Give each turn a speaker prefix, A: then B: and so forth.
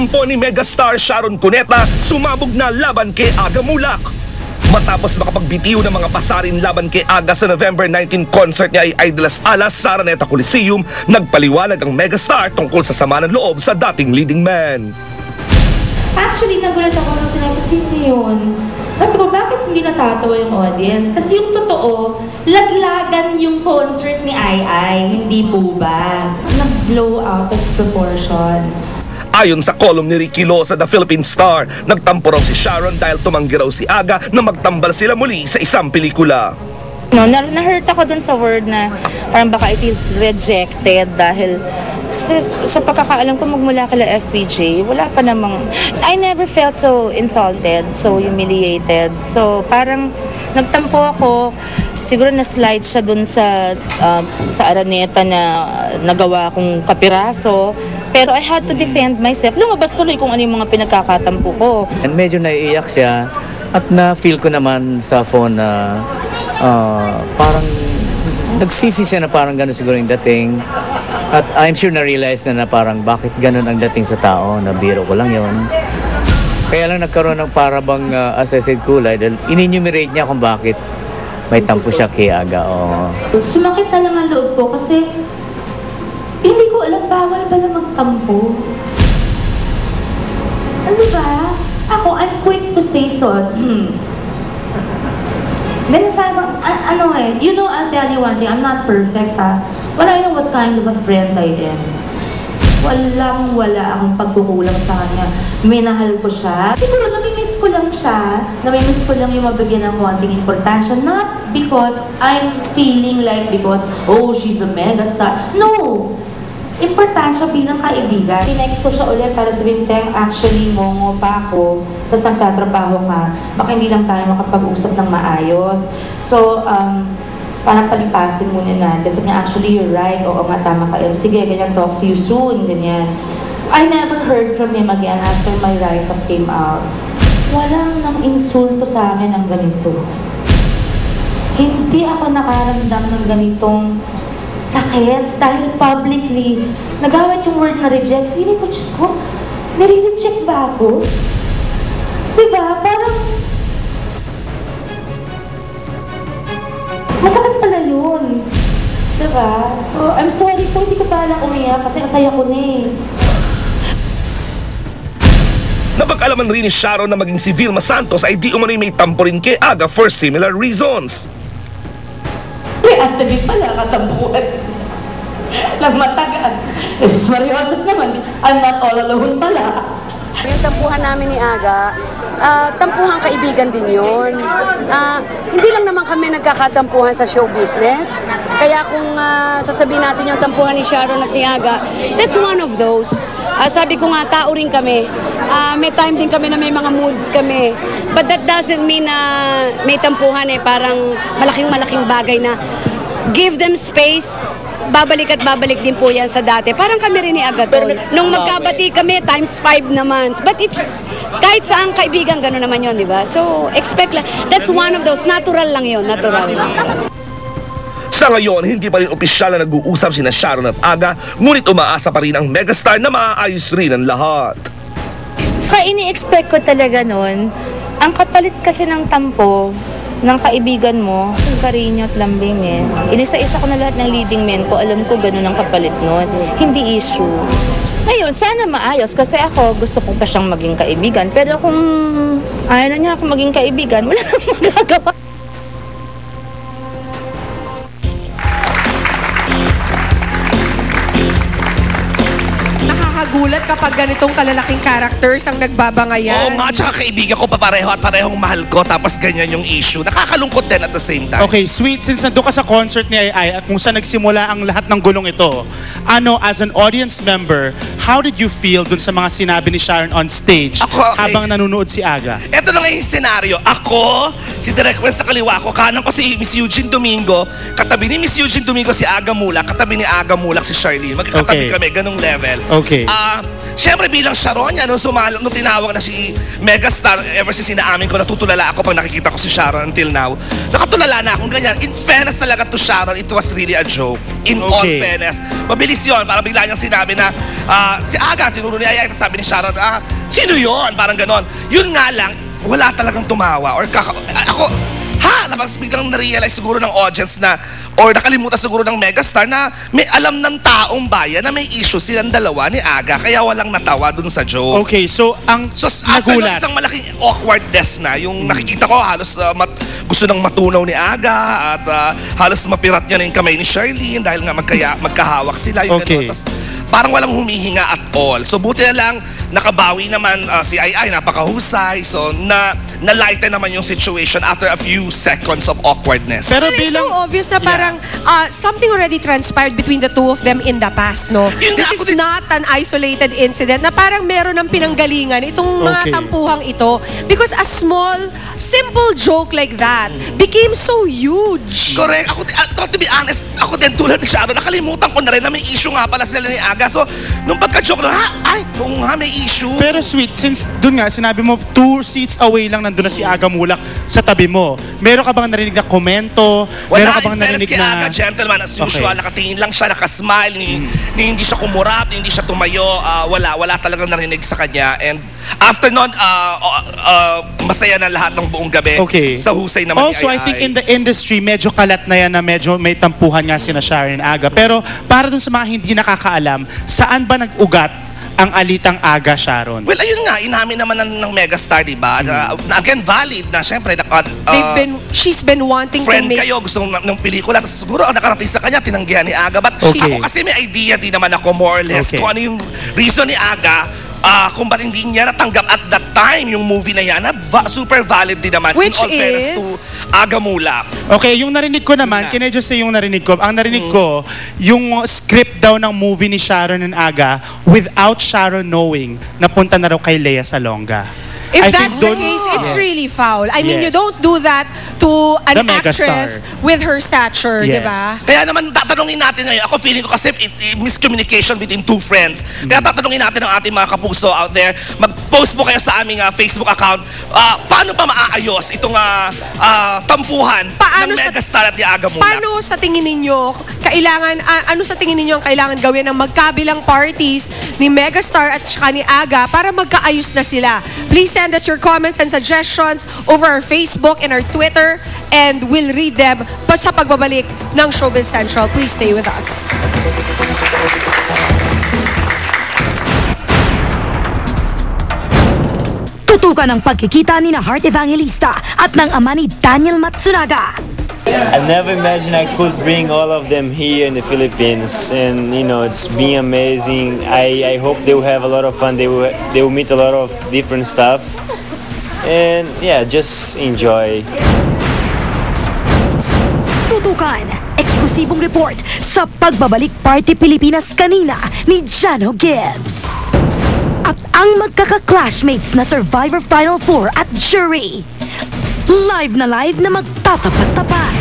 A: Tampo ni megastar Sharon Cuneta sumabog na laban kay Aga Mulak. Matapos makapagbitiw ng mga pasarin laban kay Aga sa November 19 concert niya ay Idlas Alas sa Araneta Coliseum, nagpaliwanag ang megastar tungkol sa sama ng loob sa dating leading man.
B: Actually, nagulat ako nung sinabi, sino yun? Sabi ko, bakit hindi natatawa yung audience? Kasi yung totoo, laglagan yung concert ni Ai, hindi po ba? Nag-blow out of proportion.
A: Ayon sa column ni Ricky Lo sa The Philippine Star, nagtampo raw si Sharon dahil tumanggi raw si Aga na magtambal sila muli sa isang pelikula.
C: No, na-hurt ako dun sa word na parang baka I feel rejected dahil sa pagkakaalam ko magmula kila FPJ, wala pa namang, I never felt so insulted, so humiliated. So parang nagtampo ako, siguro na-slide siya dun sa Araneta na nagawa kong kapiraso. Pero I had to defend myself. Lumabas tuloy kung ano yung mga pinagkakatampo ko.
D: And medyo naiiyak siya at na-feel ko naman sa phone na parang nagsisi siya na parang gano'n siguro yung dating. At I'm sure na-realize na parang bakit gano'n ang dating sa tao, na biro ko lang yon. Kaya lang nagkaroon ng parabang as I said, kulay dahil in-enumerate niya kung bakit may tampo siya kay Aga.
B: Sumakit na lang ang loob ko kasi hindi ko alam, bawal pala magtampo. Ano ba? Ako, I'm quick to say sorry. Then you know, I'll tell you one thing, I'm not perfect but I know what kind of a friend I am. Wala akong pagkukulang sa kanya. Minahal ko siya. Siguro namimiss ko lang siya. Namimiss ko lang yung mabigyan ng konting importansya. Not because I'm feeling like because, oh, she's the megastar. No! Importansya bilang kaibigan. Tinext ko siya ulit para sabihin, Teng, actually, ngongo pa ako. Tapos nagtatrabaho ka. Baka hindi lang tayo makapag-usap ng maayos. So, parang palipasin muna natin. Sabi niya, actually, you're right. Oo nga, tama ka. Sige, ganyan, talk to you soon. Ganyan. I never heard from him again after my write-up came out. Walang nang insulto sa akin ng ganito. Hindi ako nakaramdam ng ganitong sakit dahil publicly nagamit yung word na reject. Feeling ko, Diyos ko, nare-reject ba ako? Diba? Parang masakit pala yun. Diba? So, I'm sorry po, hindi ko pala umiyak kasi asaya ko na eh.
A: Napag-alaman rin ni Sharon na maging si Vilma Santos ay di umano'y may tampo rin kay Aga for similar reasons.
B: Si Ate V pala katampuan. Nagmatagan. Jesus Maria Joseph naman, I'm not all alone pala.
E: Yung tampuhan namin ni Aga, tampuhan kaibigan din yun. Hindi lang naman kami nagkakatampuhan sa show business. Kaya kung sasabihin natin yung tampuhan ni Sharon at ni Aga, that's one of those. Sabi ko nga, tao rin kami. May time din kami na may mga moods kami. But that doesn't mean na may tampuhan parang malaking bagay na give them space. Babalik at babalik din po yan sa dati. Parang kami rin ni Agaton. Nung magkabati kami, times 5 naman. But it's, kahit saan kaibigan, gano'n naman yun, di ba? So, expect lang. That's one of those. Natural lang yun, natural lang.
A: Sa ngayon, hindi pa rin opisyal na nag-uusap sina Sharon at Aga, ngunit umaasa pa rin ang megastar na maaayos rin ang lahat.
C: Kaya ini-expect ko talaga nun, ang kapalit kasi ng tampo ng kaibigan mo, yung Carino at Lambing Inisa-isa ko na lahat ng leading men ko, alam ko ganun ang kapalit nun. Hindi issue. Ngayon, sana maayos kasi ako gusto ko pa siyang maging kaibigan. Pero kung ayaw na niya ako maging kaibigan, wala nang magagawa.
F: Gulat kapag ganitong kalalaking characters ang nagbabangayan.
G: Oo nga, tsaka kaibigan ko papareho at parehong mahal ko tapos ganyan yung issue. Nakakalungkot din at the same time.
H: Okay, sweet, since nandun ka sa concert ni Ai at kung saan nagsimula ang lahat ng gulong ito, as an audience member, how did you feel dun sa mga sinabi ni Sharon on stage habang nanonood si Aga?
G: Ito lang yung senaryo. Ako, si Direk Wes sa kaliwa ko, kanan ko si Miss Eugene Domingo, katabi ni Miss Eugene Domingo si Aga Mulak, katabi ni Aga Mulak si Charlene. Magkakatabi kami, ganong level.
H: Okay.
G: Siyempre bilang Sharon yan, nung tinawag na si Megastar, ever since inaamin ko, natutulala ako pag nakikita ko si Sharon until now. Nakatulala na akong ganyan. In fairness talaga to Sharon, it was really a joke. In all fairness. Mabilis yun, parang bigla niyang sinabi na si Aga, tinuro ni Ayay, sabi ni Sharon, sino yun? Parang ganon. Yun nga lang, wala talagang tumawa. Or ako, labang biglang na-realize siguro ng audience na or nakalimutan siguro ng Megastar na may alam ng taong bayan na may issue silang dalawa ni Aga kaya walang natawa dun sa joke.
H: Okay, so ang
G: after
H: nagulat.
G: isang malaking awkwardness na yung nakikita ko halos gusto nang matunaw ni Aga at halos mapirat niya na yung kamay ni Charlene dahil nga magkahawak sila yung ganun. Tas, parang walang humihinga at all. So buti na lang nakabawi naman si Ai napakahusay. So na-lighten naman yung situation after a few seconds of awkwardness.
F: Pero it's so obvious na parang something already transpired between the two of them in the past, no? This is not an isolated incident na parang meron ng pinanggalingan itong mga tampuhang ito. Because a small, simple joke like that became so huge.
G: Correct. Ako, to be honest, ako din tulad ni Sharon, nakalimutan ko na rin na may issue nga pala sila ni Aga. So, nung pagka-joke na, may issue.
H: Pero sweet, since dun nga, sinabi mo, 2 seats away lang nandun na si Aga Mulak sa tabi mo. Meron ka bang narinig na komento? Meron ka bang narinig
G: kay
H: na...
G: Aga, gentleman, as usual, nakatingin lang siya, nakasmile, hindi siya kumurap, hindi siya tumayo, wala talagang narinig sa kanya. And after nun, masaya na lahat ng buong gabi sa husay naman
H: also,
G: ni Ai.
H: I think in the industry, medyo kalat na yan na medyo may tampuhan nga sina Sharon and Aga. Pero para dun sa mga hindi nakakaalam, saan ba nag-ugat ang alitang Aga, Sharon?
G: Well, ayun nga, inamin naman ng Megastar, diba? Again, valid na, syempre,
F: she's been wanting
G: friend
F: to make...
G: kayo, gusto ng pelikula, tapos siguro nakarating sa kanya, tinanggihan ni Aga. But ako kasi may idea din naman ako, more or less, kung ano yung reason ni Aga, kung ba't hindi niya natanggap at that time yung movie na yan, super valid din naman.
F: Which
G: in all fairness to Aga Mulak.
H: Okay, yung narinig ko naman, can I just say yung narinig ko? Ang narinig ko, yung script daw ng movie ni Sharon and Aga without Sharon knowing, napunta na raw kay Lea Salonga.
F: If that's the case, it's really foul. I mean, you don't do that to an actress with her stature, di ba?
G: Kaya naman, tatanungin natin ngayon, ako feeling ko kasi miscommunication between two friends. Kaya tatanungin natin ang ating mga kapuso out there, mag-post po kayo sa aming Facebook account, paano pa maaayos itong tampuhan ng Megastar at ni Aga Mulak?
F: Paano sa tingin ninyo, ano sa tingin ninyo ang kailangan gawin ng magkabilang parties ni Megastar at saka ni Aga para magkaayos na sila? Please send us your comments and suggestions over our Facebook and our Twitter, and we'll read them sa pagbabalik ng Showbiz Central. Please stay with us.
I: Tutukan ang pagkikita ni na Heart Evangelista at ng ama ni Daniel Matsunaga.
J: I never imagined I could bring all of them here in the Philippines, and you know, it's been amazing. I hope they will have a lot of fun. They will meet a lot of different stuff, and yeah, just enjoy.
I: Tutukan, eksklusibong report sa Pagbabalik Party Pilipinas kanina ni Jano Gibbs. At ang magkaka-clashmates na Survivor Final 4 at Jury. Live na magtatapat-tapat.